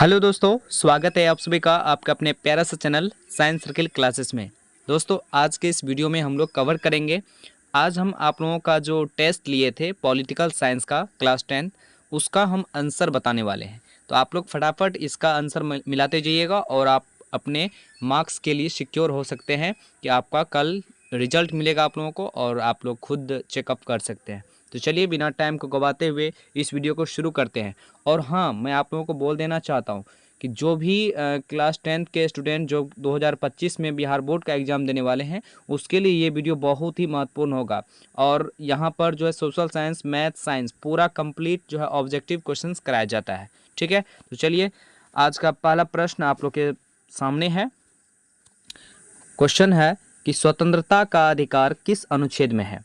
Hello दोस्तों, स्वागत है आप सभी का आपका अपने प्यारा सा चैनल साइंस सर्किल क्लासेस में। दोस्तों, आज के इस वीडियो में हम लोग कवर करेंगे। आज हम आप लोगों का जो टेस्ट लिए थे पॉलिटिकल साइंस का क्लास 10, उसका हम आंसर बताने वाले हैं। तो आप लोग फटाफट इसका आंसर मिलाते जाइएगा और आप अपने मार्क्स के लिए सिक्योर हो सकते हैं कि आपका कल रिजल्ट मिलेगा आप लोगों को और आप लोग खुद चेकअप कर सकते हैं। तो चलिए बिना टाइम को गवाते हुए इस वीडियो को शुरू करते हैं। और हाँ, मैं आप लोगों को बोल देना चाहता हूँ कि जो भी क्लास 10 के स्टूडेंट जो 2025 में बिहार बोर्ड का एग्ज़ाम देने वाले हैं, उसके लिए ये वीडियो बहुत ही महत्वपूर्ण होगा। और यहाँ पर जो है सोशल साइंस, मैथ, साइंस पूरा कंप्लीट जो है ऑब्जेक्टिव क्वेश्चंस कराया जाता है। ठीक है, तो चलिए आज का पहला प्रश्न आप लोग के सामने है। क्वेश्चन है कि स्वतंत्रता का अधिकार किस अनुच्छेद में है?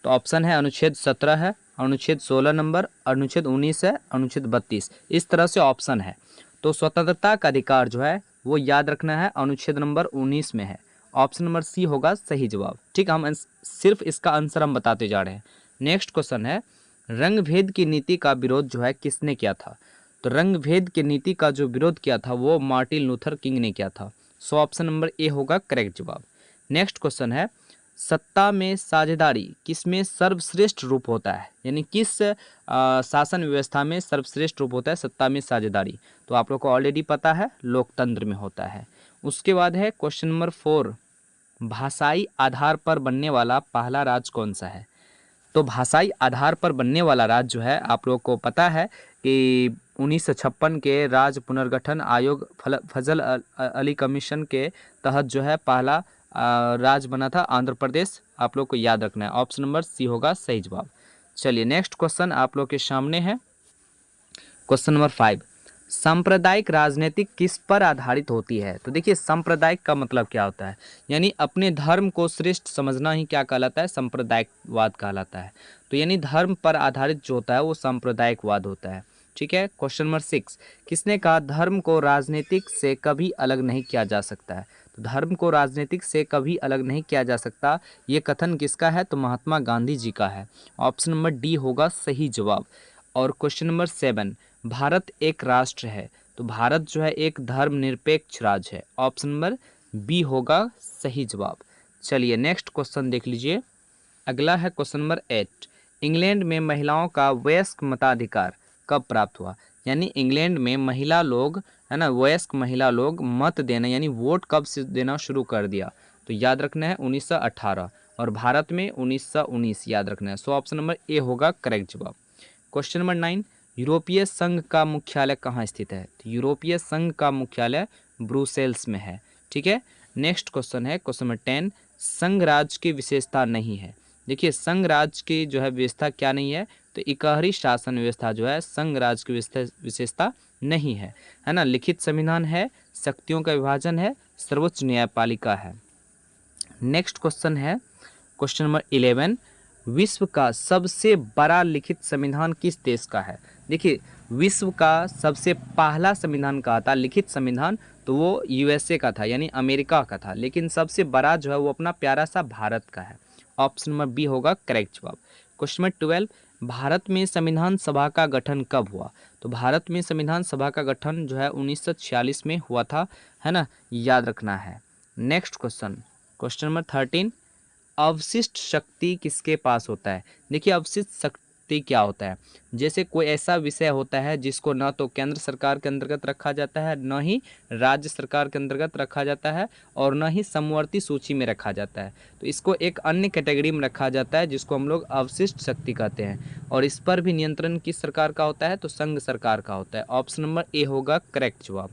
तो ऑप्शन है अनुच्छेद 17 है, अनुच्छेद 16 नंबर, अनुच्छेद 19 है, अनुच्छेद 32। इस तरह से ऑप्शन है। तो स्वतंत्रता का अधिकार जो है वो याद रखना है अनुच्छेद नंबर 19 में है। ऑप्शन नंबर सी होगा सही जवाब। ठीक, हम सिर्फ इसका आंसर हम बताते जा रहे हैं। नेक्स्ट क्वेश्चन है, रंग भेद की नीति का विरोध जो है किसने किया था? तो रंग भेद की नीति का जो विरोध किया था वो मार्टिन लूथर किंग ने किया था। सो ऑप्शन नंबर ए होगा करेक्ट जवाब। नेक्स्ट क्वेश्चन है, सत्ता में साझेदारी किसमें सर्वश्रेष्ठ रूप होता है? यानी किस शासन व्यवस्था में सर्वश्रेष्ठ रूप होता है सत्ता में साझेदारी? तो आप लोग को ऑलरेडी पता है, लोकतंत्र में होता है। उसके बाद है क्वेश्चन नंबर 4, भाषाई आधार पर बनने वाला पहला राज्य कौन सा है? तो भाषाई आधार पर बनने वाला राज्य जो है आप लोग को पता है कि 1956 के राज्य पुनर्गठन आयोग फजल अली कमीशन के तहत जो है पहला राज्य बना था आंध्र प्रदेश। आप लोग को याद रखना है। ऑप्शन नंबर सी होगा सही जवाब। चलिए नेक्स्ट क्वेश्चन आप लोग के सामने है। क्वेश्चन नंबर 5, सांप्रदायिक राजनीति किस पर आधारित होती है? तो देखिए, सांप्रदायिक का मतलब क्या होता है? यानी अपने धर्म को श्रेष्ठ समझना ही क्या कहलाता है? सांप्रदायिकवाद कहलाता है। तो यानी धर्म पर आधारित जो होता है वो सांप्रदायिकवाद होता है। ठीक है। क्वेश्चन नंबर 6, किसने कहा धर्म को राजनीतिक से कभी अलग नहीं किया जा सकता है? तो धर्म को राजनीतिक से कभी अलग नहीं किया जा सकता, ये कथन किसका है? तो महात्मा गांधी जी का है। ऑप्शन नंबर डी होगा सही जवाब। और क्वेश्चन नंबर 7, भारत एक राष्ट्र है, तो भारत जो है एक धर्मनिरपेक्ष राज्य है। ऑप्शन नंबर बी होगा सही जवाब। चलिए नेक्स्ट क्वेश्चन देख लीजिए। अगला है क्वेश्चन नंबर 8, इंग्लैंड में महिलाओं का वयस्क मताधिकार कब प्राप्त हुआ? यानी इंग्लैंड में महिला लोग है ना, वयस्क महिला लोग मत देना यानी वोट कब से देना शुरू कर दिया? तो याद रखना है 1918 और भारत में 1919 याद रखना है। सो ऑप्शन नंबर ए होगा करेक्ट जवाब। क्वेश्चन नंबर 9, यूरोपीय संघ का मुख्यालय कहाँ स्थित है? तो यूरोपीय संघ का मुख्यालय ब्रुसेल्स में है। ठीक है। नेक्स्ट क्वेश्चन है क्वेश्चन नंबर 10, संघ राज्य की विशेषता नहीं है। देखिए, संघ राज्य की जो है व्यवस्था क्या नहीं है? तो इकहरी शासन व्यवस्था जो है संघ राज्य की विशेषता नहीं है ना। लिखित संविधान है, शक्तियों का विभाजन है, सर्वोच्च न्यायपालिका है। नेक्स्ट क्वेश्चन है क्वेश्चन नंबर 11, विश्व का सबसे बड़ा लिखित संविधान किस देश का है? देखिए, विश्व का सबसे पहला संविधान कहा था लिखित संविधान, तो वो यूएसए का था यानी अमेरिका का था। लेकिन सबसे बड़ा जो है वो अपना प्यारा सा भारत का है। ऑप्शन नंबर बी होगा करेक्ट जवाब। क्वेश्चन नंबर 12, भारत में संविधान सभा का गठन कब हुआ? तो भारत में संविधान सभा का गठन जो है 1946 में हुआ था, है ना, याद रखना है। नेक्स्ट क्वेश्चन क्वेश्चन नंबर 13, अवशिष्ट शक्ति किसके पास होता है? देखिए, अवशिष्ट शक्ति क्या होता है? जैसे कोई ऐसा विषय होता है जिसको न तो केंद्र सरकार के अंतर्गत रखा जाता है, न ही राज्य सरकार के अंतर्गत रखा जाता है, और न ही समवर्ती सूची में रखा जाता है। तो इसको एक अन्य कैटेगरी में रखा जाता है जिसको हम लोग अवशिष्ट शक्ति कहते हैं। और इस पर भी नियंत्रण किस सरकार का होता है? तो संघ सरकार का होता है। ऑप्शन नंबर ए होगा करेक्ट जवाब।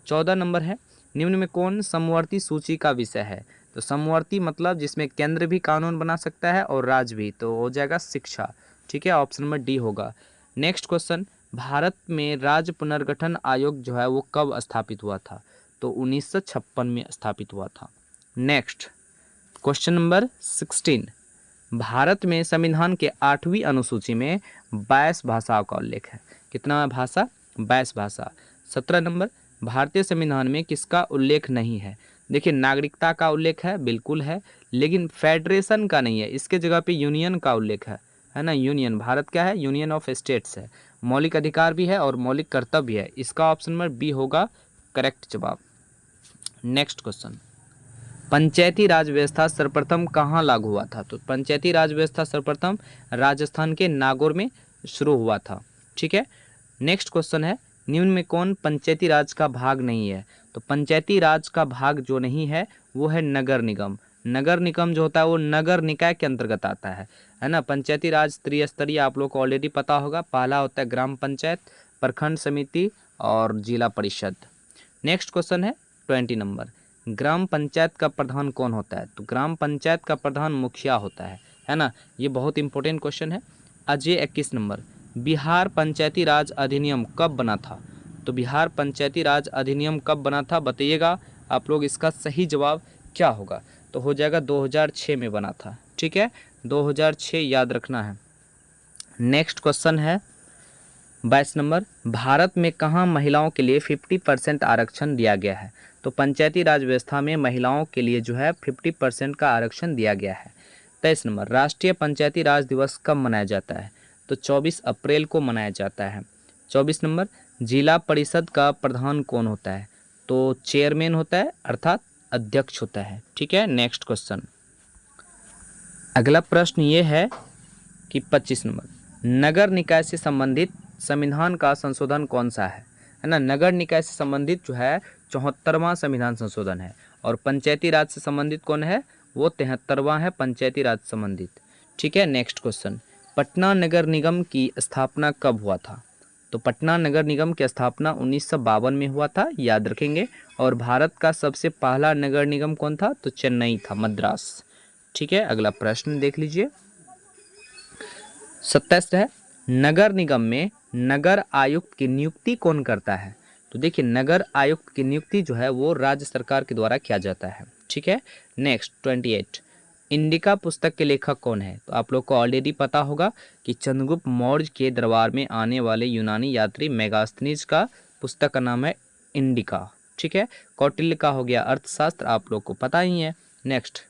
14 नंबर है, निम्न में कौन समवर्ती सूची का विषय है? तो समवर्ती मतलब जिसमें केंद्र भी कानून बना सकता है और राज्य भी, तो हो जाएगा शिक्षा। ठीक है, ऑप्शन नंबर डी होगा। नेक्स्ट क्वेश्चन, भारत में राज्य पुनर्गठन आयोग जो है वो कब स्थापित हुआ था? तो 1956 में स्थापित हुआ था। नेक्स्ट क्वेश्चन नंबर 16, भारत में संविधान के 8वीं अनुसूची में 22 भाषाओं का उल्लेख है। कितना भाषा? 22 भाषा। 17 नंबर, भारतीय संविधान में किसका उल्लेख नहीं है? देखिए, नागरिकता का उल्लेख है, बिल्कुल है, लेकिन फेडरेशन का नहीं है। इसके जगह पे यूनियन का उल्लेख है ना। यूनियन, भारत क्या है? यूनियन ऑफ स्टेट्स है। मौलिक अधिकार भी है और मौलिक कर्तव्य भी है। इसका ऑप्शन नंबर बी होगा करेक्ट जवाब। नेक्स्ट क्वेश्चन, पंचायती राज व्यवस्था सर्वप्रथम कहाँ लागू हुआ था? तो पंचायती राज व्यवस्था सर्वप्रथम राजस्थान के नागौर में शुरू हुआ था। ठीक है। नेक्स्ट क्वेश्चन है, निम्न में कौन पंचायती राज का भाग नहीं है? तो पंचायती राज का भाग जो नहीं है वो है नगर निगम। नगर निगम जो होता है वो नगर निकाय के अंतर्गत आता है ना। पंचायती राज त्रिस्तरीय आप लोग को ऑलरेडी पता होगा। पहला होता है ग्राम पंचायत, प्रखंड समिति और जिला परिषद। नेक्स्ट क्वेश्चन है 20 नंबर, ग्राम पंचायत का प्रधान कौन होता है? तो ग्राम पंचायत का प्रधान मुखिया होता है ना। ये बहुत इंपॉर्टेंट क्वेश्चन है। अजय 21 नंबर, बिहार पंचायती राज अधिनियम कब बना था? तो बिहार पंचायती राज अधिनियम कब बना था बताइएगा आप लोग। इसका सही जवाब क्या होगा? तो हो जाएगा 2006 में बना था। ठीक है, 2006 याद रखना है। नेक्स्ट क्वेश्चन है 22 नंबर, भारत में कहाँ महिलाओं के लिए 50% आरक्षण दिया गया है? तो पंचायती राज व्यवस्था में महिलाओं के लिए जो है 50% का आरक्षण दिया गया है। 23 नंबर, राष्ट्रीय पंचायती राज दिवस कब मनाया जाता है? तो 24 अप्रैल को मनाया जाता है। 24 नंबर, जिला परिषद का प्रधान कौन होता है? तो चेयरमैन होता है अर्थात अध्यक्ष होता है। ठीक है। नेक्स्ट क्वेश्चन, अगला प्रश्न ये है कि 25 नंबर, नगर निकाय से संबंधित संविधान का संशोधन कौन सा है ना। नगर निकाय से संबंधित जो है 74वां संविधान संशोधन है और पंचायती राज से संबंधित कौन है? वो 73वां है पंचायती राज संबंधित। ठीक है। नेक्स्ट क्वेश्चन, पटना नगर निगम की स्थापना कब हुआ था? तो पटना नगर निगम की स्थापना 1952 में हुआ था, याद रखेंगे। और भारत का सबसे पहला नगर निगम कौन था? तो चेन्नई था, मद्रास। ठीक है। अगला प्रश्न देख लीजिए, 27 है, नगर निगम में नगर आयुक्त की नियुक्ति कौन करता है? तो देखिए नगर आयुक्त की नियुक्ति जो है वो राज्य सरकार के द्वारा किया जाता है। ठीक है। नेक्स्ट 28, इंडिका पुस्तक के लेखक कौन है? तो आप लोग को ऑलरेडी पता होगा कि चंद्रगुप्त मौर्य के दरबार में आने वाले यूनानी यात्री मेगास्थनीज का पुस्तक का नाम है इंडिका। ठीक है। कौटिल्य का हो गया अर्थशास्त्र, आप लोग को पता ही है। नेक्स्ट,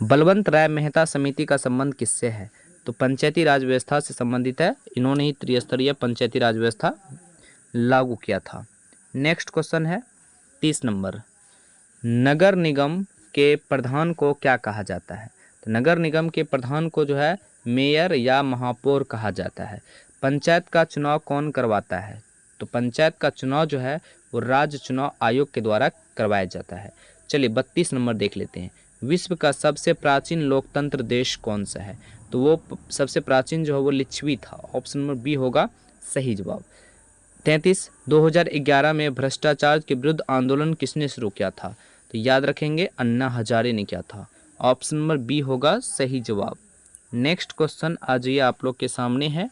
बलवंत राय मेहता समिति का संबंध किससे है? तो पंचायती राज व्यवस्था से संबंधित है। इन्होंने ही त्रिस्तरीय पंचायती राज व्यवस्था लागू किया था। नेक्स्ट क्वेश्चन है 30 नंबर, नगर निगम के प्रधान को क्या कहा जाता है? तो नगर निगम के प्रधान को जो है मेयर या महापौर कहा जाता है। पंचायत का चुनाव कौन करवाता है? तो पंचायत का चुनाव जो है वो राज्य चुनाव आयोग के द्वारा करवाया जाता है। चलिए 32 नंबर देख लेते हैं, विश्व का सबसे प्राचीन लोकतंत्र देश कौन सा है? तो वो सबसे प्राचीन जो है वो लिच्छवी था। ऑप्शन नंबर बी होगा सही जवाब। 33, 2011 में भ्रष्टाचार के विरुद्ध आंदोलन किसने शुरू किया था? तो याद रखेंगे अन्ना हजारे ने किया था। ऑप्शन नंबर बी होगा सही जवाब। नेक्स्ट क्वेश्चन आज ये आप लोग के सामने है,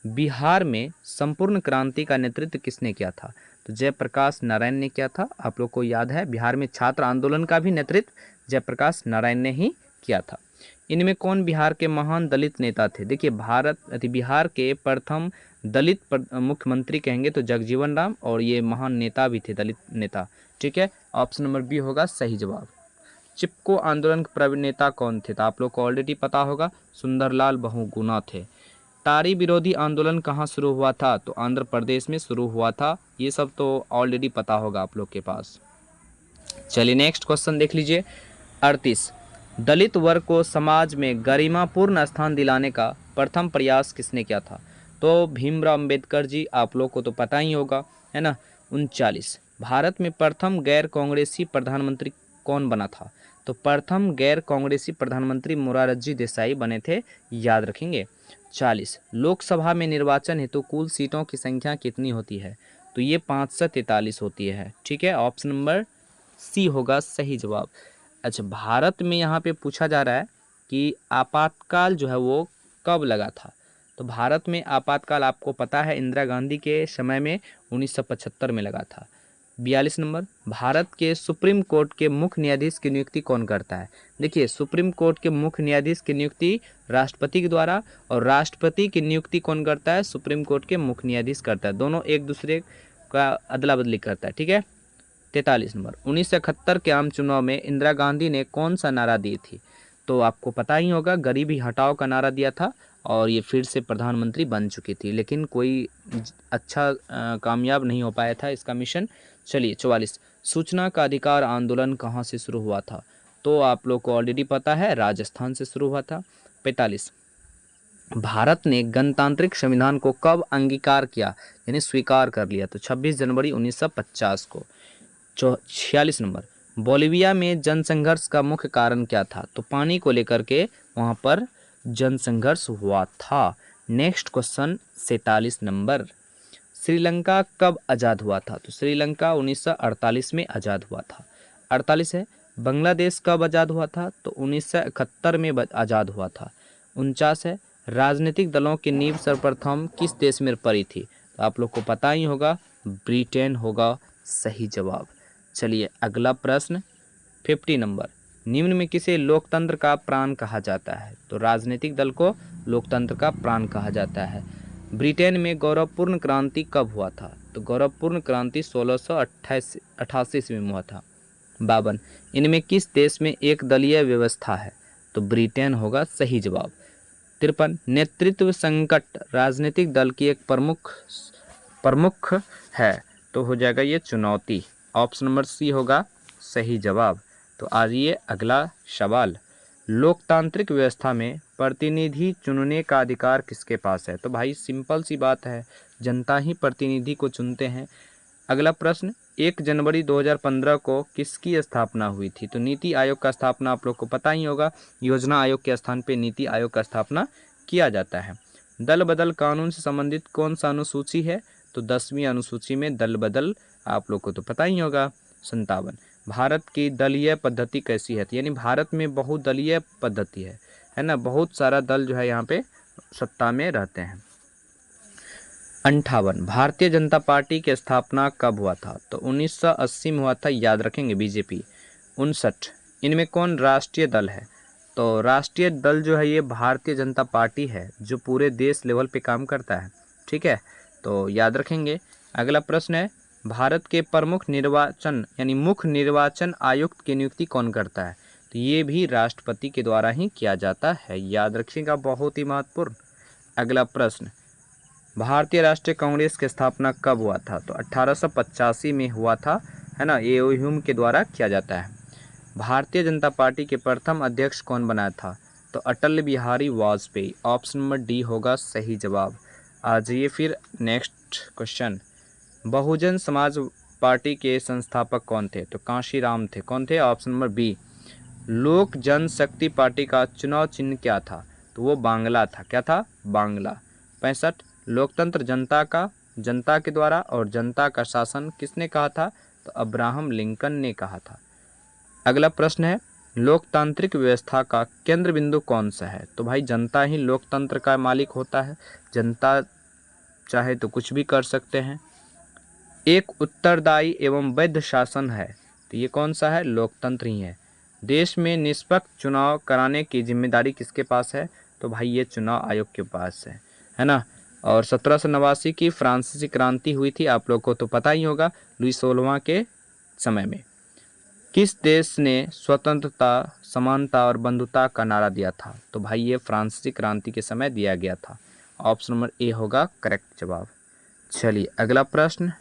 बिहार में संपूर्ण क्रांति का नेतृत्व किसने किया था? तो जयप्रकाश नारायण ने किया था। आप लोग को याद है बिहार में छात्र आंदोलन का भी नेतृत्व जयप्रकाश नारायण ने ही किया था। इनमें कौन बिहार के महान दलित नेता थे? देखिए बिहार के प्रथम दलित मुख्यमंत्री कहेंगे तो जगजीवन राम, और ये महान नेता भी थे दलित नेता। ठीक है। ऑप्शन नंबर बी होगा सही जवाब। चिपको आंदोलन के प्रवीण नेता कौन थे? तो आप लोग को ऑलरेडी पता होगा सुंदरलाल बहुगुणा थे। टारी विरोधी आंदोलन कहाँ शुरू हुआ था? तो आंध्र प्रदेश में शुरू हुआ था। ये सब तो ऑलरेडी पता होगा आप लोग के पास। चलिए नेक्स्ट क्वेश्चन देख लीजिए 38, दलित वर्ग को समाज में गरिमापूर्ण स्थान दिलाने का प्रथम प्रयास किसने किया था? तो भीमराव अंबेडकर जी, आप लोग को तो पता ही होगा, है ना। 39, भारत में प्रथम गैर कांग्रेसी प्रधानमंत्री कौन बना था? तो प्रथम गैर कांग्रेसी प्रधानमंत्री मोरारजी देसाई बने थे, याद रखेंगे। 40, लोकसभा में निर्वाचन हेतु कुल सीटों की संख्या कितनी होती है? तो ये 543 होती है। ठीक है। ऑप्शन नंबर सी होगा सही जवाब। अच्छा, भारत में यहाँ पे पूछा जा रहा है कि आपातकाल जो है वो कब लगा था? तो भारत में आपातकाल आपको पता है इंदिरा गांधी के समय में 1975 में लगा था। 42 नंबर, भारत के सुप्रीम कोर्ट के मुख्य न्यायाधीश की नियुक्ति कौन करता है? देखिए सुप्रीम कोर्ट के मुख्य न्यायाधीश की नियुक्ति राष्ट्रपति के द्वारा, और राष्ट्रपति की नियुक्ति कौन करता है? सुप्रीम कोर्ट के मुख्य न्यायाधीश करता है। दोनों एक दूसरे का अदला बदली करता है। ठीक है। 43 नंबर, 1971 के आम चुनाव में इंदिरा गांधी ने कौन सा नारा दी थी? तो आपको पता ही होगा गरीबी हटाओ का नारा दिया था। और ये फिर से प्रधानमंत्री बन चुकी थी, लेकिन कोई अच्छा कामयाब नहीं हो पाया था इसका मिशन। चलिए 44, सूचना का अधिकार आंदोलन कहाँ से शुरू हुआ था? तो आप लोग को ऑलरेडी पता है, राजस्थान से शुरू हुआ था। 45, भारत ने गणतांत्रिक संविधान को कब अंगीकार किया, यानी स्वीकार कर लिया? तो 26 जनवरी 1950 को। 46 नंबर, बोलिविया में जनसंघर्ष का मुख्य कारण क्या था? तो पानी को लेकर के वहाँ पर जनसंघर्ष हुआ था। नेक्स्ट क्वेश्चन 47 नंबर, श्रीलंका कब आज़ाद हुआ था? तो श्रीलंका 1948 में आज़ाद हुआ था। 48 है, बांग्लादेश कब आज़ाद हुआ था? तो 1971 में आज़ाद हुआ था। 49 है, राजनीतिक दलों की नींव सर्वप्रथम किस देश में पड़ी थी? तो आप लोग को पता ही होगा, ब्रिटेन होगा सही जवाब। चलिए अगला प्रश्न 50 नंबर, निम्न में किसे लोकतंत्र का प्राण कहा जाता है? तो राजनीतिक दल को लोकतंत्र का प्राण कहा जाता है। ब्रिटेन में गौरवपूर्ण क्रांति कब हुआ था? तो गौरवपूर्ण क्रांति 1688 ईस्वी में हुआ था। 52, इनमें किस देश में एक दलीय व्यवस्था है? तो ब्रिटेन होगा सही जवाब। 53, नेतृत्व संकट राजनीतिक दल की एक प्रमुख है, तो हो जाएगा ये चुनौती। ऑप्शन नंबर सी होगा सही जवाब। तो आइए अगला सवाल, लोकतांत्रिक व्यवस्था में प्रतिनिधि चुनने का अधिकार किसके पास है? तो भाई सिंपल सी बात है, जनता ही प्रतिनिधि को चुनते हैं। अगला प्रश्न, 1 जनवरी 2015 को किसकी स्थापना हुई थी? तो नीति आयोग का स्थापना आप लोग को पता ही होगा, योजना आयोग के स्थान पे नीति आयोग का स्थापना किया जाता है। दल बदल कानून से संबंधित कौन सा अनुसूची है? तो 10वीं अनुसूची में दल बदल आप लोग को तो पता ही होगा। 57, भारत की दलीय पद्धति कैसी है? यानी भारत में बहुदलीय पद्धति है ना, बहुत सारा दल जो है यहाँ पे सत्ता में रहते हैं। 58, भारतीय जनता पार्टी की स्थापना कब हुआ था? तो 1980 में हुआ था, याद रखेंगे बीजेपी। 59, इनमें कौन राष्ट्रीय दल है? तो राष्ट्रीय दल जो है ये भारतीय जनता पार्टी है, जो पूरे देश लेवल पे काम करता है, ठीक है, तो याद रखेंगे। अगला प्रश्न है, भारत के प्रमुख निर्वाचन यानी मुख्य निर्वाचन आयुक्त की नियुक्ति कौन करता है? तो ये भी राष्ट्रपति के द्वारा ही किया जाता है, याद रखिएगा, बहुत ही महत्वपूर्ण। अगला प्रश्न, भारतीय राष्ट्रीय कांग्रेस की स्थापना कब हुआ था? तो 1885 में हुआ था, है ना, ये ह्यूम के द्वारा किया जाता है। भारतीय जनता पार्टी के प्रथम अध्यक्ष कौन बनाया था? तो Atal Bihari Vajpayee. Option number D होगा सही जवाब। आ जाइए फिर next question, Bahujan Samaj party के संस्थापक कौन थे? तो कांशीराम थे। कौन थे? Option number B. Lok Janshakti party का चुनाव चिन्ह क्या था? तो वो बांग्ला था। क्या था? बांग्ला। 65, लोकतंत्र जनता के द्वारा और जनता का शासन किसने कहा था? तो अब्राहम लिंकन ने कहा था। अगला प्रश्न है, लोकतांत्रिक व्यवस्था का केंद्र बिंदु कौन सा है? तो भाई जनता ही लोकतंत्र का मालिक होता है, जनता चाहे तो कुछ भी कर सकते हैं। एक उत्तरदायी एवं वैध शासन है, तो ये कौन सा है? लोकतंत्र ही है। देश में निष्पक्ष चुनाव कराने की जिम्मेदारी किसके पास है? तो भाई ये चुनाव आयोग के पास है ना। और 1789 की फ्रांसीसी क्रांति हुई थी, आप लोग को तो पता ही होगा, लुई 16वां के समय में। किस देश ने स्वतंत्रता, समानता और बंधुता का नारा दिया था? तो भाई ये फ्रांसीसी क्रांति के समय दिया गया था। ऑप्शन नंबर ए होगा करेक्ट जवाब। चलिए अगला प्रश्न,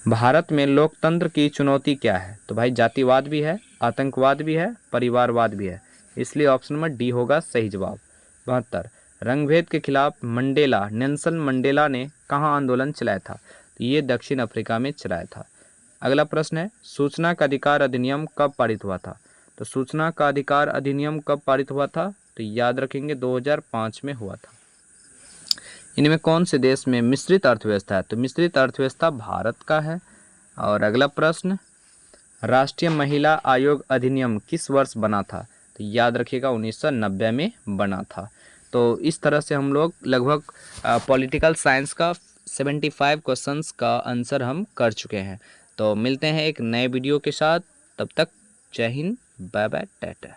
भारत में लोकतंत्र की चुनौती क्या है? तो भाई जातिवाद भी है, आतंकवाद भी है, परिवारवाद भी है, इसलिए ऑप्शन नंबर डी होगा सही जवाब। 72, रंगभेद के खिलाफ नेल्सन मंडेला ने कहाँ आंदोलन चलाया था? तो ये दक्षिण अफ्रीका में चलाया था। अगला प्रश्न है, सूचना का अधिकार अधिनियम कब पारित हुआ था? तो सूचना का अधिकार अधिनियम कब पारित हुआ था? तो याद रखेंगे 2005 में हुआ था। इनमें कौन से देश में मिश्रित अर्थव्यवस्था है? तो मिश्रित अर्थव्यवस्था भारत का है। और अगला प्रश्न, राष्ट्रीय महिला आयोग अधिनियम किस वर्ष बना था? तो याद रखिएगा 1990 में बना था। तो इस तरह से हम लोग लगभग पॉलिटिकल साइंस का 75 क्वेश्चंस का आंसर हम कर चुके हैं। तो मिलते हैं एक नए वीडियो के साथ, तब तक जय हिंद, बाय बाय, टाटा।